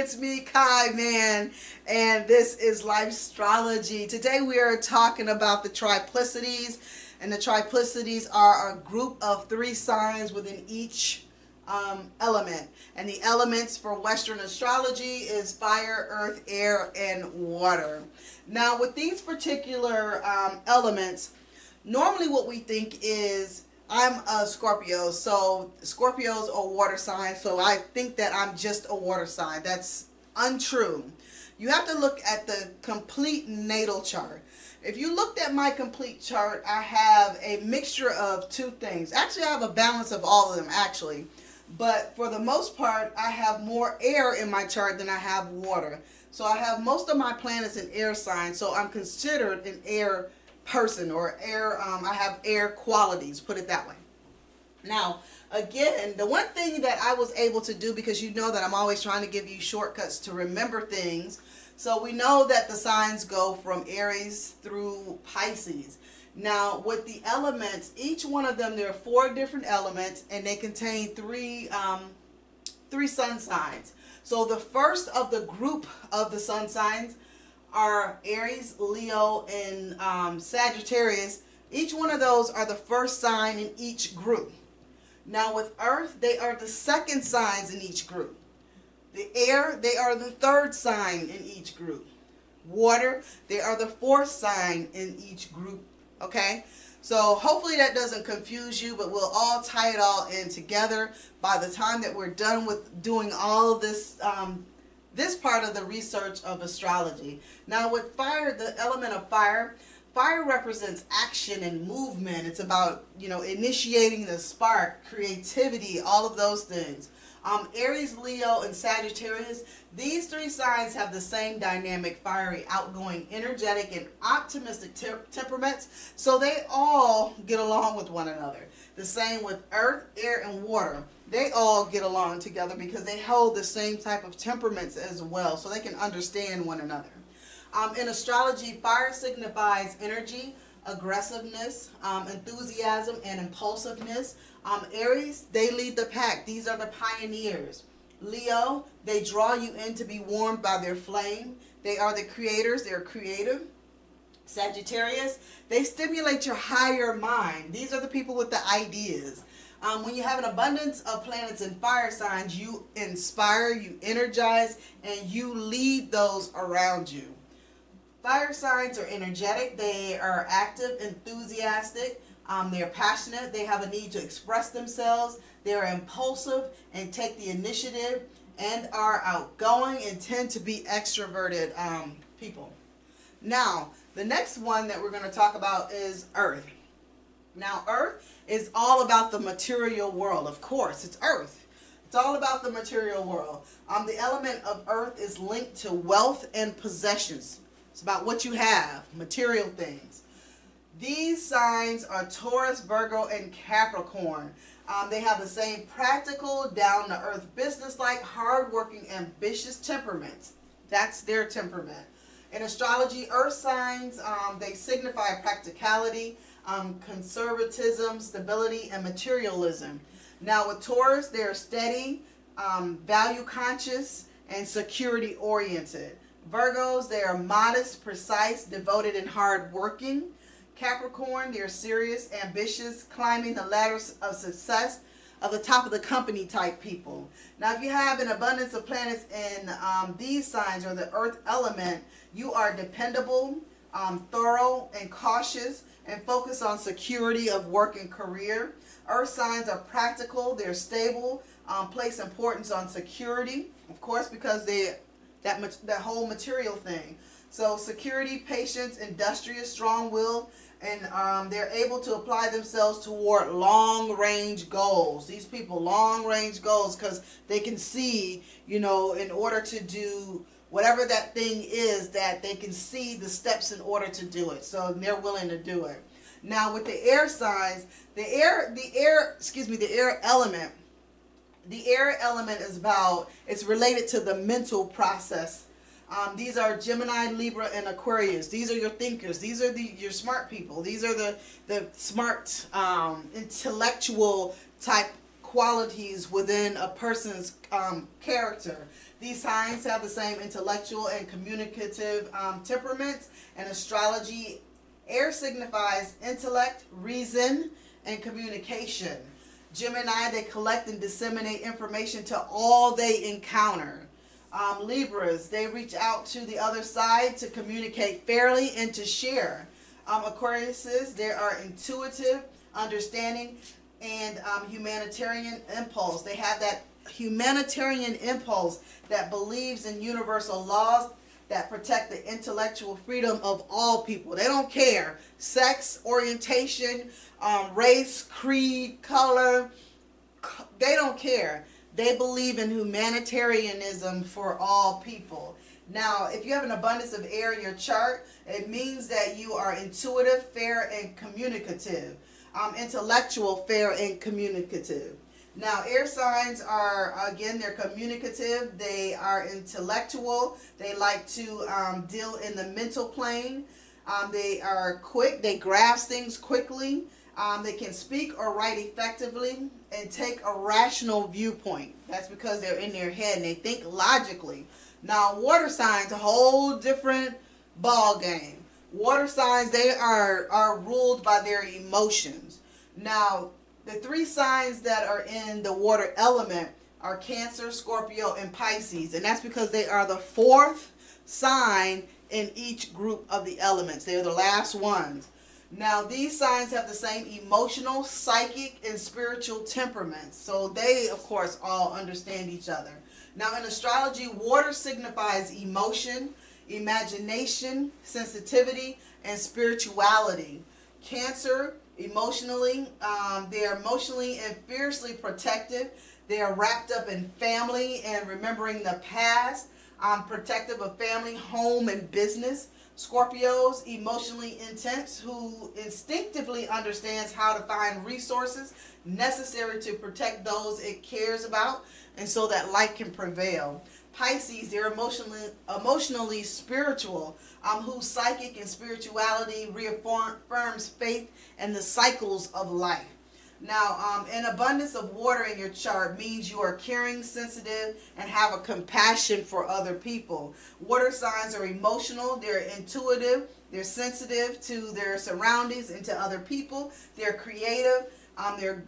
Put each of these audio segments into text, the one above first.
it's me, Kai, man, and this is Life Astrology. Today we are talking about the Triplicities, and the Triplicities are a group of 3 signs within each element. And the elements for Western astrology is fire, earth, air, and water. Now, with these particular elements, normally what we think is, I'm a Scorpio, so Scorpios are water signs, so I think that I'm just a water sign. That's untrue. You have to look at the complete natal chart. If you looked at my complete chart, I have a mixture of 2 things. Actually, I have a balance of all of them, actually. But for the most part, I have more air in my chart than I have water. So I have most of my planets in air signs, so I'm considered an air person, or air. I have air qualities, put it that way. Now, again, the one thing that I was able to do, because you know that I'm always trying to give you shortcuts to remember things, so we know that the signs go from Aries through Pisces. Now, with the elements, each one of them, there are 4 different elements, and they contain 3 sun signs. So the first of the group of the sun signs are Aries, Leo, and Sagittarius. Each one of those are the first sign in each group. Now with Earth, they are the second signs in each group. The air, they are the 3rd sign in each group. Water, they are the 4th sign in each group. Okay? So hopefully that doesn't confuse you, but we'll all tie it all in together by the time that we're done with doing all of this this part of the research of astrology. Now with fire, the element of fire, fire represents action and movement. It's about, initiating the spark, creativity, all of those things. Aries, Leo, and Sagittarius, these 3 signs have the same dynamic, fiery, outgoing, energetic, and optimistic temperaments, so they all get along with one another. The same with earth, air, and water. They all get along together because they hold the same type of temperaments as well, so they can understand one another. In astrology, fire signifies energy, aggressiveness, enthusiasm, and impulsiveness. Aries, they lead the pack. These are the pioneers. Leo, they draw you in to be warmed by their flame. They are the creators. They're creative. Sagittarius, they stimulate your higher mind. These are the people with the ideas. When you have an abundance of planets in fire signs, you inspire, you energize, and you lead those around you. Fire signs are energetic. They are active, enthusiastic. They're passionate. They have a need to express themselves. They're impulsive and take the initiative, and are outgoing and tend to be extroverted people. Now, the next one that we're going to talk about is Earth. Now, Earth is all about the material world. Of course, it's Earth. It's all about the material world. The element of Earth is linked to wealth and possessions. It's about what you have, material things. These signs are Taurus, Virgo, and Capricorn. They have the same practical, down-to-earth, business-like, hard-working, ambitious temperaments. That's their temperament. In astrology, earth signs, they signify practicality, conservatism, stability, and materialism. Now with Taurus, they're steady, value-conscious, and security-oriented. Virgos, they are modest, precise, devoted, and hard-working. Capricorn, they're serious, ambitious, climbing the ladders of success, of the top of the company type people. Now, if you have an abundance of planets in these signs, or the earth element, you are dependable, thorough, and cautious, and focus on security of work and career. Earth signs are practical, they're stable, place importance on security, of course, because that whole material thing. So security, patience, industrious, strong-willed, and they're able to apply themselves toward long-range goals. These people, long-range goals, because they can see, in order to do whatever that thing is, that they can see the steps in order to do it. So they're willing to do it. Now with the air signs, the air element. The air element is it's related to the mental process. These are Gemini, Libra, and Aquarius. These are your thinkers. These are your smart people. These are the smart, intellectual type qualities within a person's character. These signs have the same intellectual and communicative temperaments. And astrology, air signifies intellect, reason, and communication. Gemini, they collect and disseminate information to all they encounter. Libras, they reach out to the other side to communicate fairly and to share. Aquariuses, they are intuitive, understanding, and humanitarian impulse. They have that humanitarian impulse that believes in universal laws that protect the intellectual freedom of all people. They don't care sex, orientation, race, creed, color. They don't care. They believe in humanitarianism for all people. Now, if you have an abundance of air in your chart, it means that you are intuitive, fair, and communicative. Intellectual, fair, and communicative. Now, air signs are, again, they're communicative. They are intellectual. They like to deal in the mental plane. They are quick. They grasp things quickly. They can speak or write effectively and take a rational viewpoint. That's because they're in their head and they think logically. Now, water signs, a whole different ball game. Water signs, they are ruled by their emotions. Now, the three signs that are in the water element are Cancer, Scorpio, and Pisces. And that's because they are the fourth sign in each group of the elements. They're the last ones. Now, these signs have the same emotional, psychic, and spiritual temperaments. So they, of course, all understand each other. Now, in astrology, water signifies emotion, imagination, sensitivity, and spirituality. Cancer, emotionally, they are emotionally and fiercely protective. They are wrapped up in family and remembering the past, protective of family, home, and business. Scorpios, emotionally intense, who instinctively understands how to find resources necessary to protect those it cares about, and so that life can prevail. Pisces, they're emotionally spiritual, whose psychic and spirituality reaffirms faith and the cycles of life. Now, an abundance of water in your chart means you are caring, sensitive, and have a compassion for other people. Water signs are emotional, they're intuitive, they're sensitive to their surroundings and to other people. They're creative, they're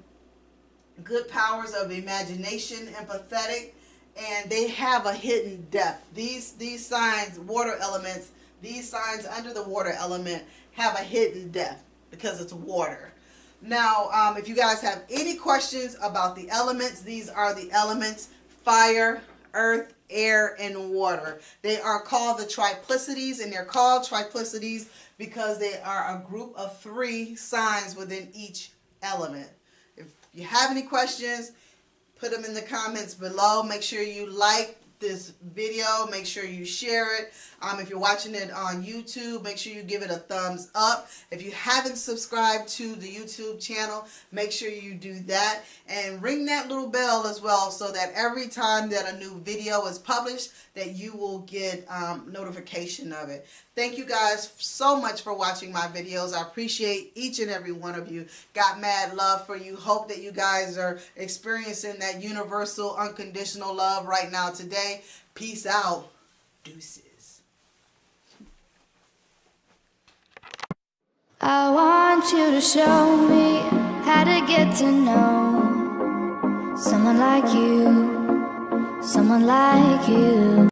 good powers of imagination, empathetic, and they have a hidden depth. These signs, water elements, these signs under the water element have a hidden depth because it's water. Now, if you guys have any questions about the elements, these are the elements: fire, earth, air, and water. They are called the Triplicities, and they're called Triplicities because they are a group of three signs within each element. If you have any questions, put them in the comments below. Make sure you like this video, make sure you share it. If you're watching it on YouTube, make sure you give it a thumbs up. If you haven't subscribed to the YouTube channel, make sure you do that, and ring that little bell as well, so that every time that a new video is published, that you will get notification of it. Thank you guys so much for watching my videos. I appreciate each and every one of you. Got mad love for you. Hope that you guys are experiencing that universal unconditional love right now today. Peace out. Deuces. I want you to show me how to get to know someone like you, someone like you.